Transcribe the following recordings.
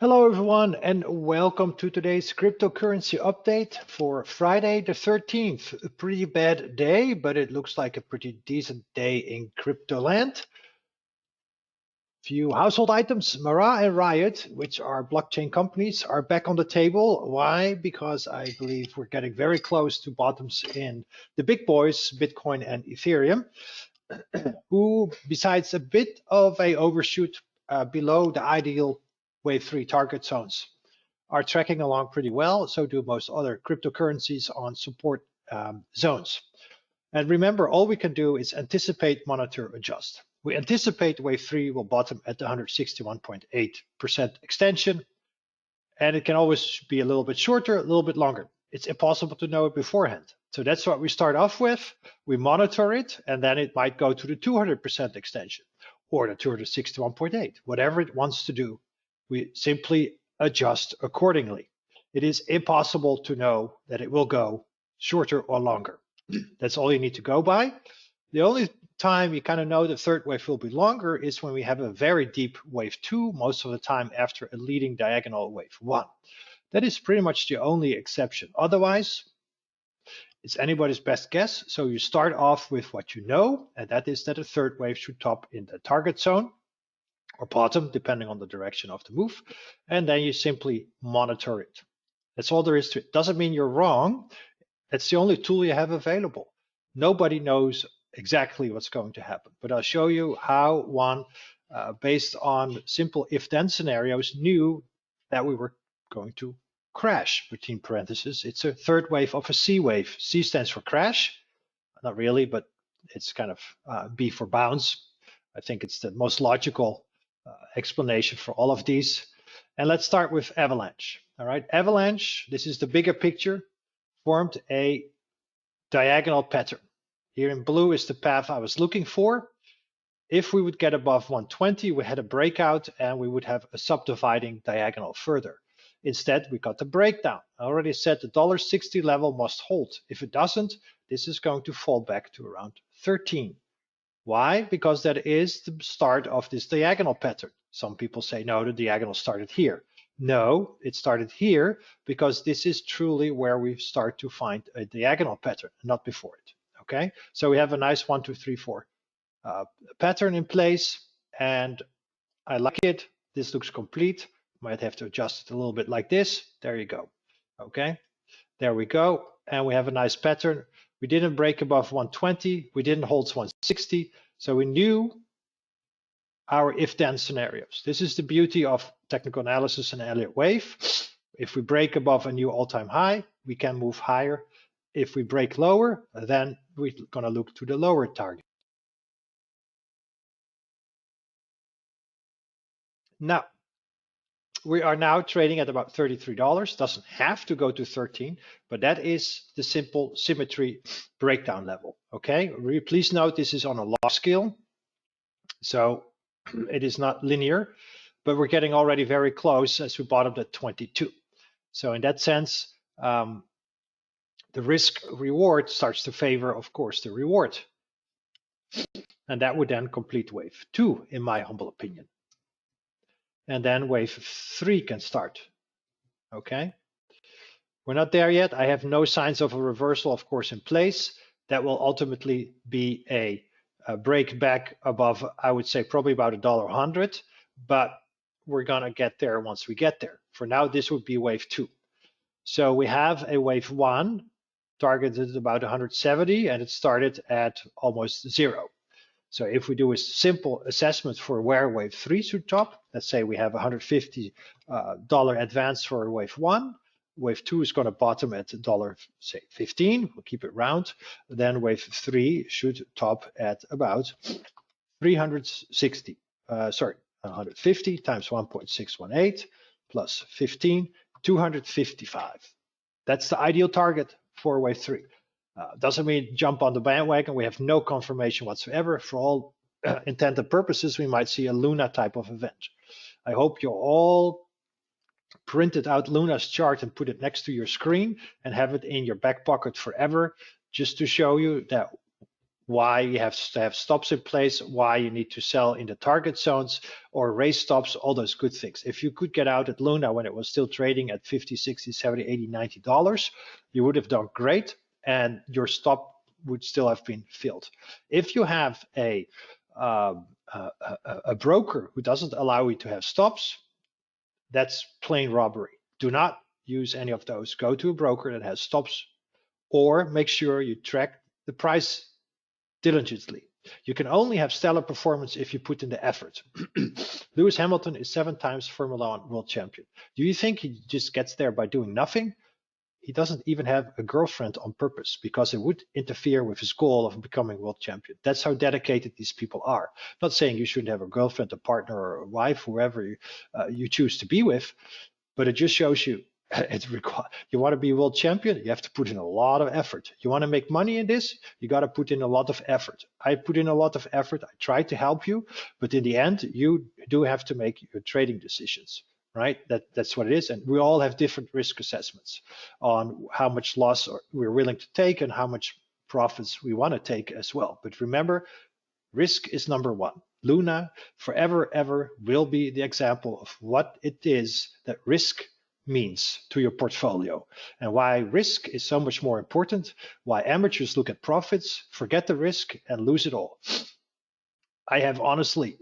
Hello everyone and welcome to today's cryptocurrency update for Friday the 13th. A pretty bad day, but it looks like a pretty decent day in crypto land. Few household items, Mara and Riot, which are blockchain companies, are back on the table. Why? Because I believe we're getting very close to bottoms in the big boys, Bitcoin and Ethereum, who besides a bit of a overshoot below the ideal wave 3 target zones, are tracking along pretty well. So do most other cryptocurrencies on support zones. And remember, all we can do is anticipate, monitor, adjust. We anticipate wave 3 will bottom at the 161.8% extension. And it can always be a little bit shorter, a little bit longer. It's impossible to know it beforehand. So that's what we start off with. We monitor it, and then it might go to the 200% extension or the 261.8, whatever it wants to do. We simply adjust accordingly. It is impossible to know that it will go shorter or longer. That's all you need to go by. The only time you kind of know the third wave will be longer is when we have a very deep wave 2, most of the time after a leading diagonal wave 1. That is pretty much the only exception. Otherwise, it's anybody's best guess. So you start off with what you know, and that is that a third wave should top in the target zone or bottom, depending on the direction of the move. And then you simply monitor it. That's all there is to it. Doesn't mean you're wrong. It's the only tool you have available. Nobody knows exactly what's going to happen, but I'll show you how one, based on simple if-then scenarios, knew that we were going to crash, between parentheses. It's a third wave of a C wave. C stands for crash. Not really, but it's kind of B for bounce. I think it's the most logical explanation for all of these. And let's start with Avalanche. All right, Avalanche, this is the bigger picture, formed a diagonal pattern. Here in blue is the path I was looking for. If we would get above 120, we had a breakout and we would have a subdividing diagonal further. Instead, we got the breakdown. I already said the $1.60 level must hold. If it doesn't, this is going to fall back to around 13. Why? Because that is the start of this diagonal pattern. Some people say, no, the diagonal started here. No, it started here because this is truly where we start to find a diagonal pattern, not before it. Okay, so we have a nice 1, 2, 3, 4 pattern in place, and I like it. This looks complete. Might have to adjust it a little bit like this. There you go. Okay, there we go. And we have a nice pattern. We didn't break above 120. We didn't hold 160. So we knew our if-then scenarios. This is the beauty of technical analysis and Elliott wave. If we break above a new all-time high, we can move higher. If we break lower, then we're going to look to the lower target. Now, we are now trading at about $33. Doesn't have to go to 13, but that is the simple symmetry breakdown level. Okay, please note this is on a log scale, so it is not linear, but we're getting already very close as we bottomed at 22. So in that sense, the risk reward starts to favor, of course, the reward. And that would then complete wave 2, in my humble opinion. And then wave 3 can start. Okay, we're not there yet. I have no signs of a reversal, of course, in place. That will ultimately be a break back above, I would say, probably about $1.100, but we're gonna get there once we get there. For now, this would be wave 2. So we have a wave 1 targeted about 170, and it started at almost 0. So if we do a simple assessment for where wave 3 should top, let's say we have $150 advance for wave 1, wave 2 is going to bottom at $15, we'll keep it round, then wave 3 should top at about 150 times 1.618 plus 15, 255. That's the ideal target for wave 3. Doesn't mean jump on the bandwagon. We have no confirmation whatsoever. For all intent and purposes, we might see a Luna type of event. I hope you all printed out Luna's chart and put it next to your screen and have it in your back pocket forever, just to show you that why you have to have stops in place, why you need to sell in the target zones or raise stops, all those good things. If you could get out at Luna when it was still trading at 50, 60, 70, 80, $90, you would have done great and your stop would still have been filled. If you have a broker who doesn't allow you to have stops, that's plain robbery. Do not use any of those. Go to a broker that has stops, or make sure you track the price diligently. You can only have stellar performance if you put in the effort. Lewis Hamilton is 7 times Formula One world champion. Do you think he just gets there by doing nothing? He doesn't even have a girlfriend on purpose because it would interfere with his goal of becoming world champion. That's how dedicated these people are. I'm not saying you shouldn't have a girlfriend, a partner, or a wife, whoever you choose to be with, but it just shows you you want to be world champion, you have to put in a lot of effort. You want to make money in this, you got to put in a lot of effort. I put in a lot of effort. I try to help you, but in the end, you do have to make your trading decisions. Right? That's what it is. And we all have different risk assessments on how much loss we're willing to take and how much profits we want to take as well. But remember, risk is number one. Luna forever, ever will be the example of what it is that risk means to your portfolio and why risk is so much more important, why amateurs look at profits, forget the risk, and lose it all. I have honestly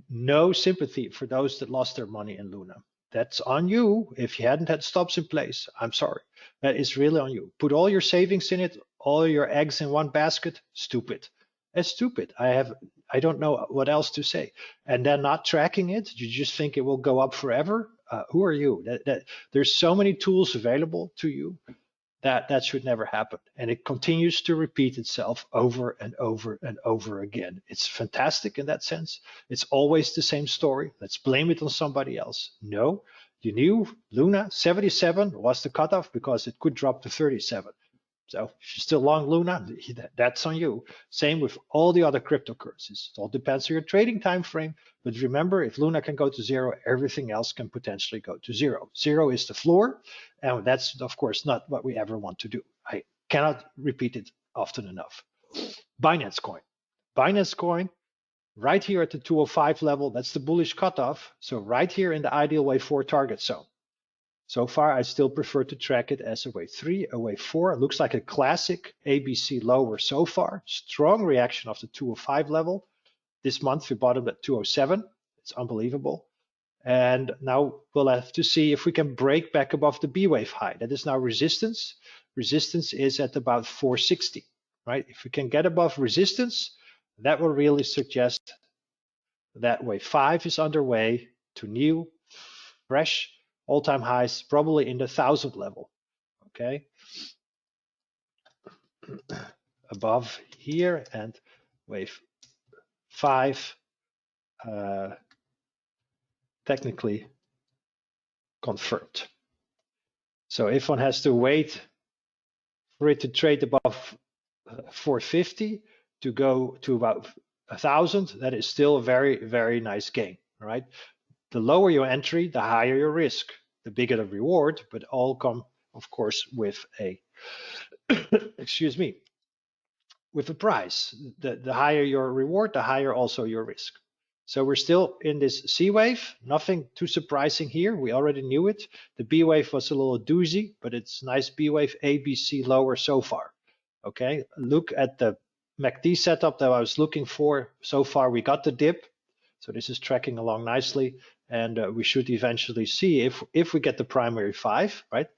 no sympathy for those that lost their money in Luna. That's on you. If you hadn't had stops in place, I'm sorry. That is really on you. Put all your savings in it, all your eggs in one basket. Stupid. It's stupid. I don't know what else to say. And then not tracking it, you just think it will go up forever. Who are you? There's so many tools available to you that should never happen. And it continues to repeat itself over and over and over again. It's fantastic in that sense. It's always the same story. Let's blame it on somebody else. No, you knew Luna 77 was the cutoff because it could drop to 37. So if you're still long Luna, that's on you. Same with all the other cryptocurrencies. It all depends on your trading time frame. But remember, if Luna can go to zero, everything else can potentially go to zero. Zero is the floor, and that's, of course, not what we ever want to do. I cannot repeat it often enough. Binance Coin. Binance Coin, right here at the 205 level, that's the bullish cutoff. So right here in the ideal wave 4 target zone. So far, I still prefer to track it as a wave 3, a wave 4. It looks like a classic ABC lower so far. Strong reaction of the 205 level. This month, we bottomed at 207. It's unbelievable. And now we'll have to see if we can break back above the B wave high. That is now resistance. Resistance is at about 460, right? If we can get above resistance, that will really suggest that wave 5 is underway to new, fresh, all-time highs, probably in the 1,000 level, okay? Above here, and wave 5 technically confirmed. So if one has to wait for it to trade above 450 to go to about 1,000, that is still a very, very nice gain, right? The lower your entry, the higher your risk, the bigger the reward, but all come, of course, with a, excuse me, with a price. The higher your reward, the higher also your risk. So we're still in this C wave, nothing too surprising here. We already knew it. The B wave was a little doozy, but it's nice B wave, A, B, C lower so far. Okay, look at the MACD setup that I was looking for. So far, we got the dip. So this is tracking along nicely, and we should eventually see if we get the primary 5, right?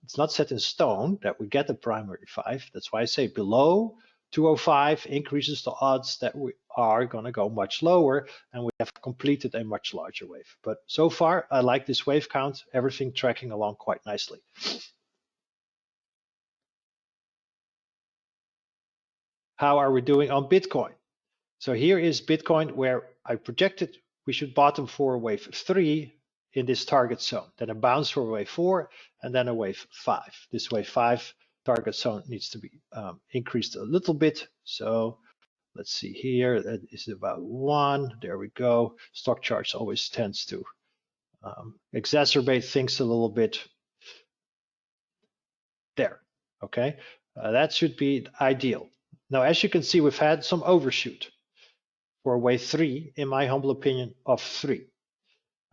It's not set in stone that we get the primary 5. That's why I say below 205 increases the odds that we are going to go much lower, and we have completed a much larger wave. But so far, I like this wave count, everything tracking along quite nicely. How are we doing on Bitcoin? So here is Bitcoin, where I projected we should bottom for wave 3 in this target zone, then a bounce for wave 4, and then a wave 5. This wave 5 target zone needs to be increased a little bit. So let's see here, that is about 1. There we go. Stock charts always tends to exacerbate things a little bit. There, okay. That should be ideal. Now, as you can see, we've had some overshoot for wave 3, in my humble opinion, of 3.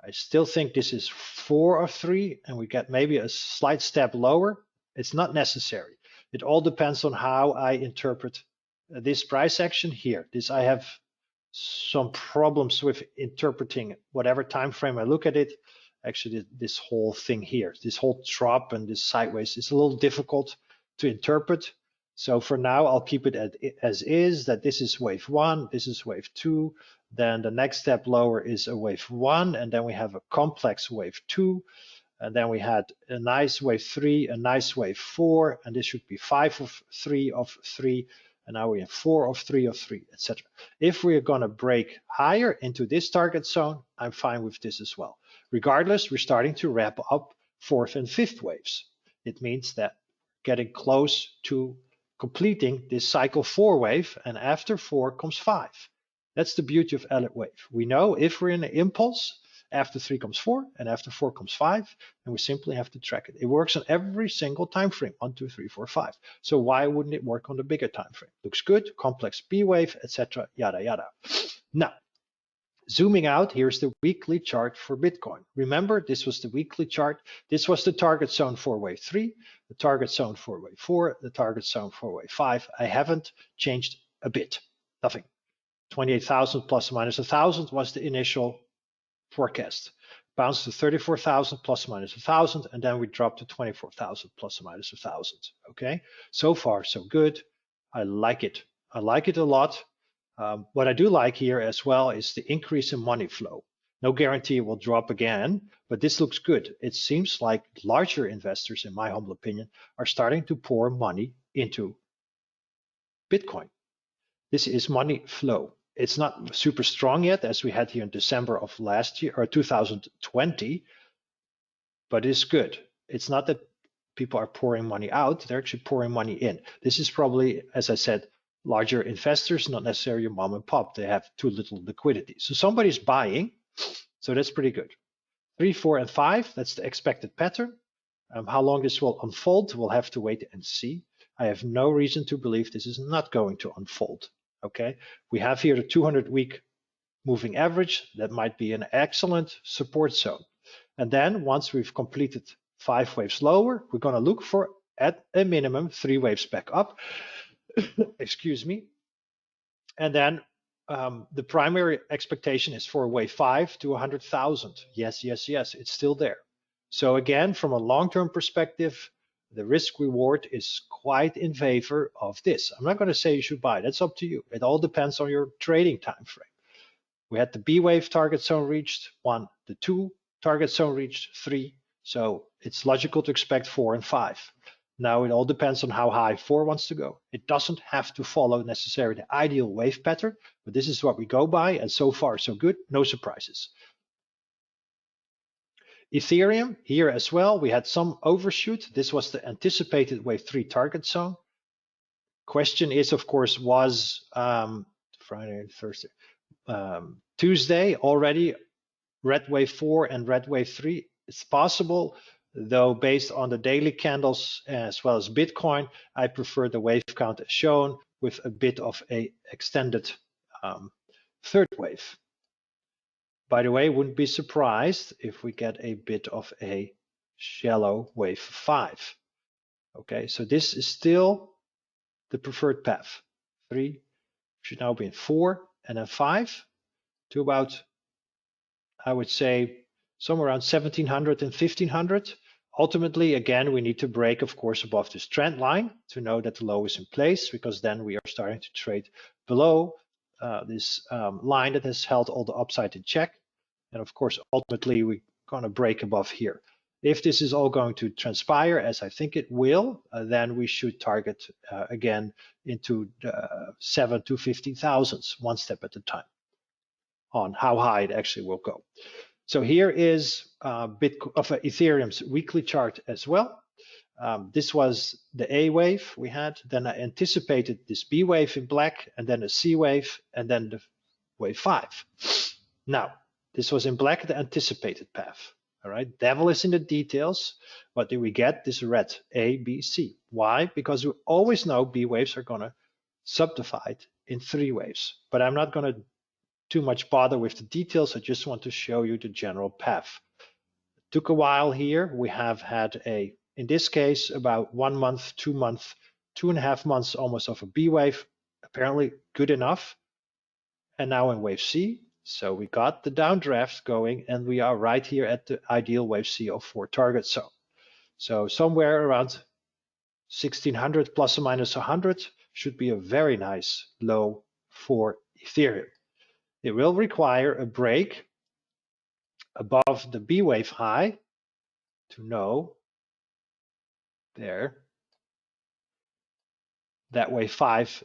I still think this is 4 of 3, and we get maybe a slight step lower. It's not necessary. It all depends on how I interpret this price action here. I have some problems with interpreting whatever time frame I look at it. Actually, this whole thing here, this whole drop and this sideways is a little difficult to interpret. So for now, I'll keep it as is, that this is wave 1, this is wave 2, then the next step lower is a wave 1, and then we have a complex wave 2, and then we had a nice wave 3, a nice wave 4, and this should be 5 of 3 of 3, and now we have 4 of 3 of 3, etc. If we're going to break higher into this target zone, I'm fine with this as well. Regardless, we're starting to wrap up 4th and 5th waves. It means that getting close to completing this cycle 4 wave, and after 4 comes 5. That's the beauty of Elliott wave. We know if we're in an impulse, after 3 comes 4, and after 4 comes 5, and we simply have to track it. It works on every single time frame, 1, 2, 3, 4, 5. So why wouldn't it work on the bigger time frame? Looks good, complex B wave, etc., yada yada. Now, zooming out, here's the weekly chart for Bitcoin. Remember, this was the weekly chart. This was the target zone for wave 3, the target zone for wave 4, the target zone for wave 5. I haven't changed a bit, nothing. 28,000 plus or minus 1,000 was the initial forecast. Bounced to 34,000 plus or minus 1,000, and then we dropped to 24,000 plus or minus 1,000. Okay, so far so good. I like it. I like it a lot. What I do like here as well is the increase in money flow. No guarantee it will drop again, but this looks good. It seems like larger investors, in my humble opinion, are starting to pour money into Bitcoin. This is money flow. It's not super strong yet, as we had here in December of last year, or 2020, but it's good. It's not that people are pouring money out, they're actually pouring money in. This is probably, as I said, larger investors, not necessarily your mom and pop. They have too little liquidity. So somebody's buying, so that's pretty good. 3, 4, and 5, that's the expected pattern. How long this will unfold, we'll have to wait and see. I have no reason to believe this is not going to unfold. Okay, we have here the 200-week moving average. That might be an excellent support zone. And then once we've completed 5 waves lower, we're going to look for, at a minimum, 3 waves back up. Excuse me. And then the primary expectation is for wave 5 to 100,000. Yes, yes, yes, it's still there. So again, from a long-term perspective, the risk reward is quite in favor of this. I'm not going to say you should buy. That's up to you. It all depends on your trading time frame. We had the B wave target zone reached 1, the 2 target zone reached 3. So it's logical to expect 4 and 5. Now it all depends on how high 4 wants to go. It doesn't have to follow necessarily the ideal wave pattern, but this is what we go by, and so far so good, no surprises. Ethereum, here as well, we had some overshoot. This was the anticipated wave 3 target zone. Question is, of course, was Friday and Thursday, Tuesday already red wave 4 and red wave 3. It's possible, though, based on the daily candles as well as Bitcoin, I prefer the wave count as shown with a bit of a extended third wave. By the way, wouldn't be surprised if we get a bit of a shallow wave 5. Okay, so this is still the preferred path. 3 should now be in 4 and then 5 to about, I would say, somewhere around 1700 and 1500. Ultimately, again, we need to break, of course, above this trend line to know that the low is in place, because then we are starting to trade below this line that has held all the upside in check. And of course, ultimately, we're going to break above here. If this is all going to transpire, as I think it will, then we should target again into the 7 to 15,000, one step at a time, on how high it actually will go. So here is Ethereum's weekly chart as well. This was the A wave we had. Then I anticipated this B wave in black, and then a C wave, and then the wave 5. Now, this was in black, the anticipated path. All right, devil is in the details. What do we get? This red, A, B, C. Why? Because we always know B waves are gonna subdivide in 3 waves, but I'm not gonna too much bother with the details. I just want to show you the general path. It took a while here. We have had in this case, about 1 month, 2 months, 2.5 months almost of a B wave, apparently good enough. And now in wave C, so we got the downdraft going and we are right here at the ideal wave C04 target zone. So somewhere around 1600 plus or minus 100 should be a very nice low for Ethereum. It will require a break above the B wave high to know there that wave 5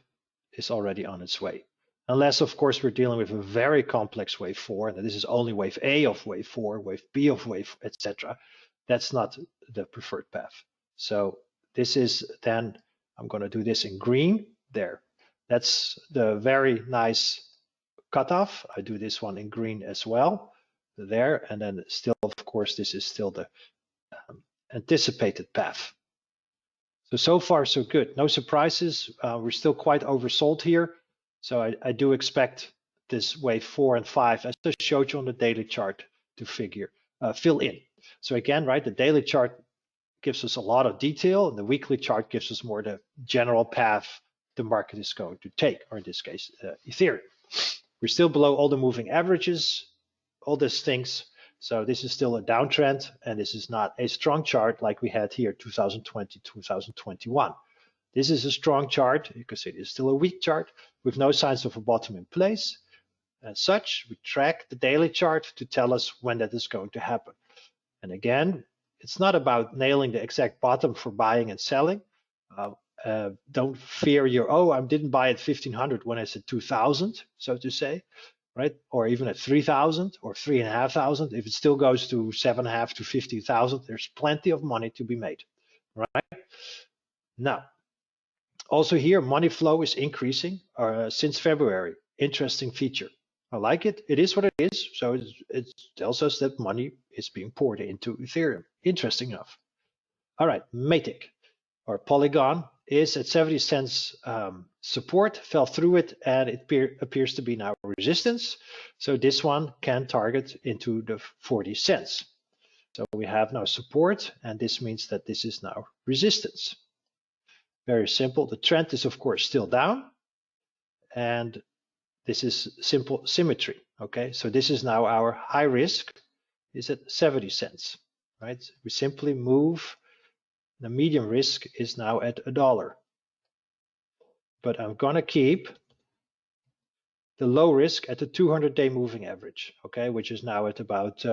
is already on its way. Unless, of course, we're dealing with a very complex wave 4, and this is only wave A of wave 4, wave B of wave, etc. That's not the preferred path. So this is then, I'm going to do this in green there. That's the very nice cutoff. I do this one in green as well there, and then still, of course, this is still the anticipated path. So far so good. No surprises. We're still quite oversold here. So I do expect this wave 4 and 5, as I showed you on the daily chart, to fill in. So again, right, the daily chart gives us a lot of detail, and the weekly chart gives us more the general path the market is going to take, or in this case, Ethereum. We're still below all the moving averages, all these things. So this is still a downtrend, and this is not a strong chart like we had here 2020, 2021. This is a strong chart. You can see it is still a weak chart with no signs of a bottom in place. As such, we track the daily chart to tell us when that is going to happen. And again, it's not about nailing the exact bottom for buying and selling. Don't fear I didn't buy at 1500 when it's at 2000, so to say, right? Or even at 3000 or 3500. If it still goes to 7.5 to 50,000, there's plenty of money to be made, right? Now, also here, money flow is increasing since February. Interesting feature. I like it. It is what it is. So it tells us that money is being poured into Ethereum. Interesting enough. All right, Matic or Polygon is at 70 cents support, fell through it, and it appears to be now resistance. So this one can target into the 40 cents. So we have now support, and this means that this is now resistance. Very simple. The trend is, of course, still down, and this is simple symmetry. Okay, so this is now our high risk is at 70 cents, right? We simply move. The medium risk is now at $1. But I'm gonna keep the low risk at the 200-day moving average, okay, which is now at about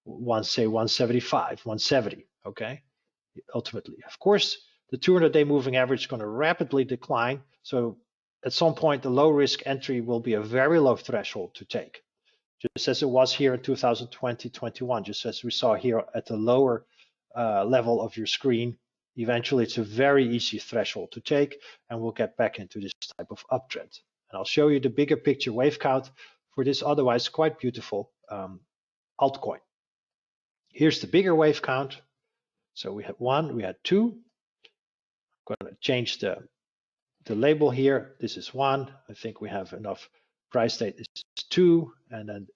175, 170, okay, ultimately. Of course, the 200-day moving average is going to rapidly decline. So at some point, the low risk entry will be a very low threshold to take, just as it was here in 2020-21, just as we saw here at the lower level of your screen. Eventually, it's a very easy threshold to take, and we'll get back into this type of uptrend. And I'll show you the bigger picture wave count for this otherwise quite beautiful altcoin. Here's the bigger wave count. So we had 1, we had 2. I'm going to change the label here. This is 1. I think we have enough. Price date is 2, and then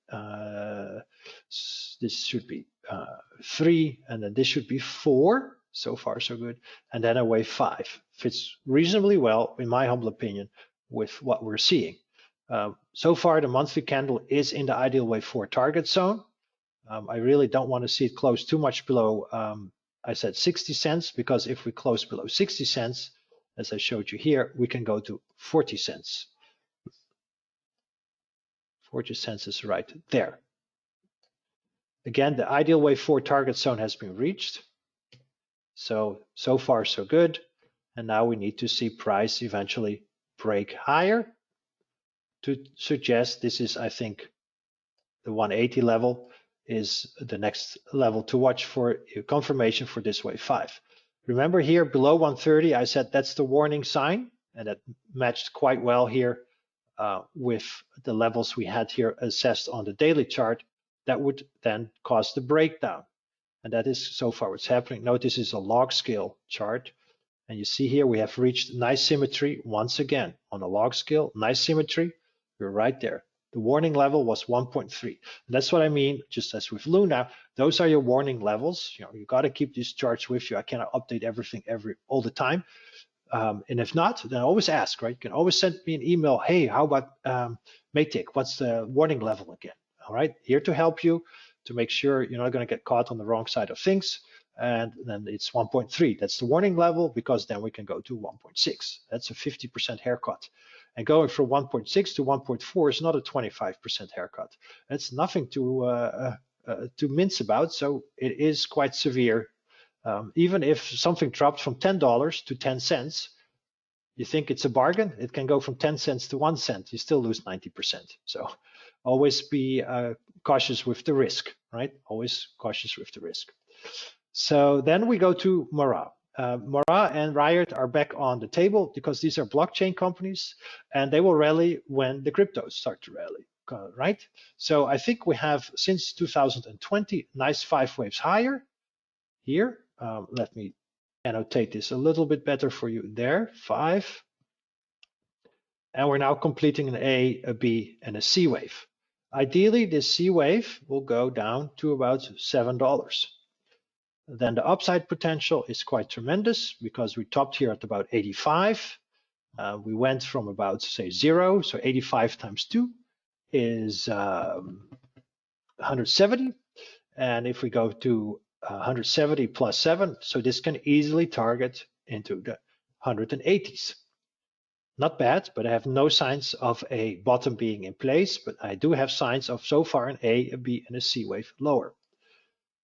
this should be 3, and then this should be 4. So far, so good. And then a wave 5 fits reasonably well, in my humble opinion, with what we're seeing. So far, the monthly candle is in the ideal wave 4 target zone. I really don't want to see it close too much below, I said 60 cents, because if we close below 60 cents, as I showed you here, we can go to 40 cents. 40 cents is right there. Again, the ideal wave 4 target zone has been reached. So far, so good. And now we need to see price eventually break higher to suggest this is, I think, the 180 level is the next level to watch for confirmation for this wave 5. Remember here below 130, I said that's the warning sign, and that matched quite well here with the levels we had here assessed on the daily chart. that would then cause the breakdown. And that is so far what's happening. Note this is a log scale chart. And you see here we have reached nice symmetry once again on a log scale. Nice symmetry. We're right there. The warning level was 1.3. And that's what I mean, just as with Luna, those are your warning levels. You got to keep these charts with you. I cannot update everything all the time. And if not, then always ask, right? You can always send me an email. Hey, how about Matic? What's the warning level again? All right, here to help you to make sure you're not going to get caught on the wrong side of things. And then it's 1.3. That's the warning level, because then we can go to 1.6. That's a 50% haircut. And going from 1.6 to 1.4 is not a 25% haircut. That's nothing to mince about. So it is quite severe. Even if something drops from $10 to 10 cents, you think it's a bargain, it can go from 10 cents to 1 cent. You still lose 90%. So always be cautious with the risk, right? Always cautious with the risk. So then we go to Mara. Mara and Riot are back on the table because these are blockchain companies, and they will rally when the cryptos start to rally, right? So I think we have, since 2020, nice 5 waves higher here. Let me annotate this a little bit better for you there, 5. And we're now completing an A, a B, and a C wave. Ideally, this C wave will go down to about $7. Then the upside potential is quite tremendous because we topped here at about 85. We went from about, say, 0, so 85 times 2 is 170. And if we go to 170 plus 7, so this can easily target into the 180s. Not bad, but I have no signs of a bottom being in place, but I do have signs of so far an A, a B, and a C wave lower.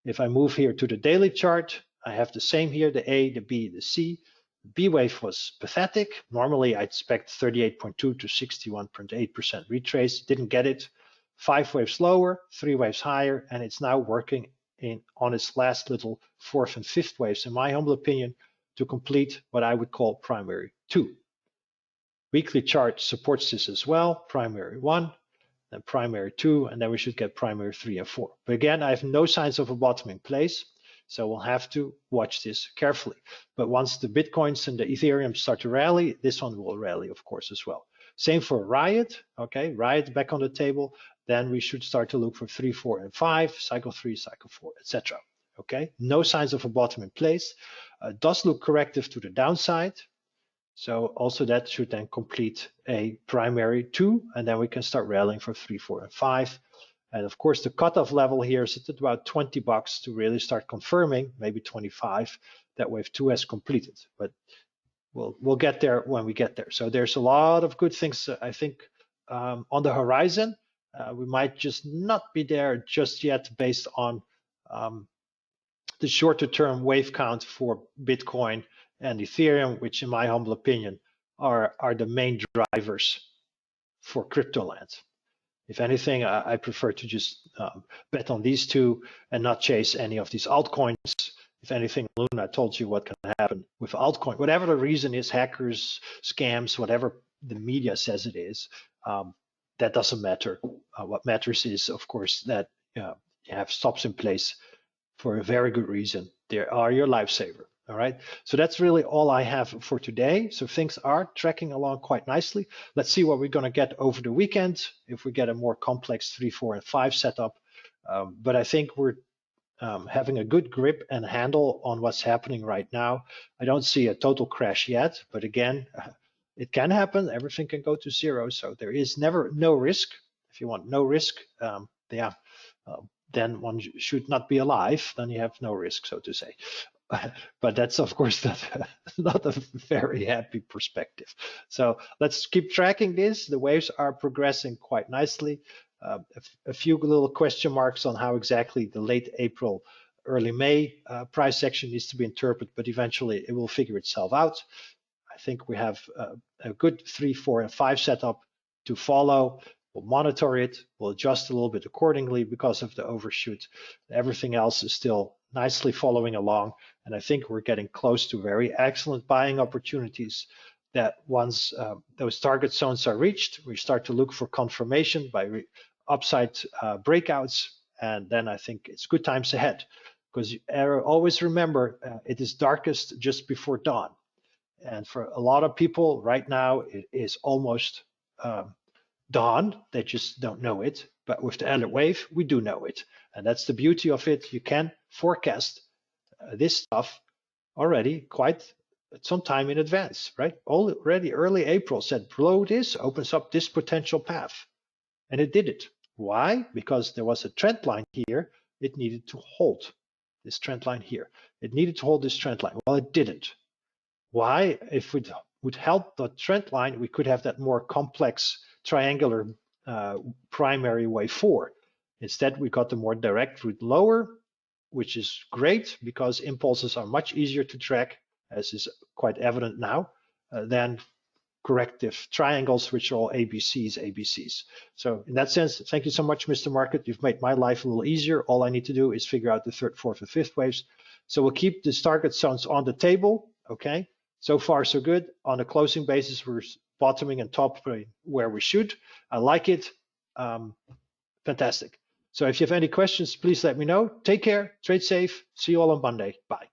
If I move here to the daily chart, I have the same here, the A, the B, the C. The B wave was pathetic. Normally I'd expect 38.2 to 61.8% retrace, didn't get it. 5 waves lower, 3 waves higher, and it's now working on its last little 4th and 5th waves, in my humble opinion, to complete what I would call primary 2. Weekly chart supports this as well, primary 1, then primary 2, and then we should get primary 3 and 4. But again, I have no signs of a bottom in place, so we'll have to watch this carefully. But once the Bitcoins and the Ethereum start to rally, this one will rally, of course, as well. Same for Riot, okay, Riot back on the table, then we should start to look for 3, 4, and 5, cycle 3, cycle 4, etc. Okay, no signs of a bottom in place. Does look corrective to the downside. So also that should then complete a primary 2, and then we can start rallying for 3, 4, and 5. And of course, the cutoff level here is at about $20 to really start confirming, maybe 25, that wave 2 has completed. But we'll get there when we get there. So there's a lot of good things, I think, on the horizon. We might just not be there just yet based on the shorter term wave count for Bitcoin and Ethereum, which in my humble opinion are the main drivers for crypto land. If anything, I prefer to just bet on these two and not chase any of these altcoins. If anything, Luna told you what can happen with altcoin. Whatever the reason is, hackers, scams, whatever the media says it is, that doesn't matter. What matters is, of course, that you have stops in place for a very good reason. They are your lifesaver. All right, so that's really all I have for today. So things are tracking along quite nicely. Let's see what we're going to get over the weekend if we get a more complex 3, 4, and 5 setup. But I think we're having a good grip and handle on what's happening right now. I don't see a total crash yet, but again, it can happen. Everything can go to 0, so there is never no risk. If you want no risk, then one should not be alive. Then you have no risk, so to say. But that's of course not a very happy perspective. So let's keep tracking this. The waves are progressing quite nicely. A few little question marks on how exactly the late April, early May price action needs to be interpreted, but eventually it will figure itself out. I think we have a good 3, 4, and 5 setup to follow. We'll monitor it. We'll adjust a little bit accordingly because of the overshoot. Everything else is still nicely following along. And I think we're getting close to very excellent buying opportunities that once those target zones are reached, we start to look for confirmation by upside breakouts. and then I think it's good times ahead, because you always remember it is darkest just before dawn. And for a lot of people right now, it is almost dawn. They just don't know it. But with the Elliott wave, we do know it. And that's the beauty of it. You can forecast this stuff already quite some time in advance, right? Already early April said below this opens up this potential path. And it did it. Why? Because there was a trend line here. It needed to hold this trend line here. It needed to hold this trend line. Well, it didn't. Why? If it would help the trend line, we could have that more complex triangular primary wave 4. Instead, we got the more direct route lower, which is great because impulses are much easier to track, as is quite evident now, than corrective triangles, which are all ABCs. So in that sense, thank you so much, Mr. Market. You've made my life a little easier. All I need to do is figure out the third, fourth, and fifth waves. So we'll keep these target zones on the table, okay? So far, so good. On a closing basis, we're bottoming and topping where we should. I like it. Fantastic. So if you have any questions, please let me know. Take care, trade safe. See you all on Monday. Bye.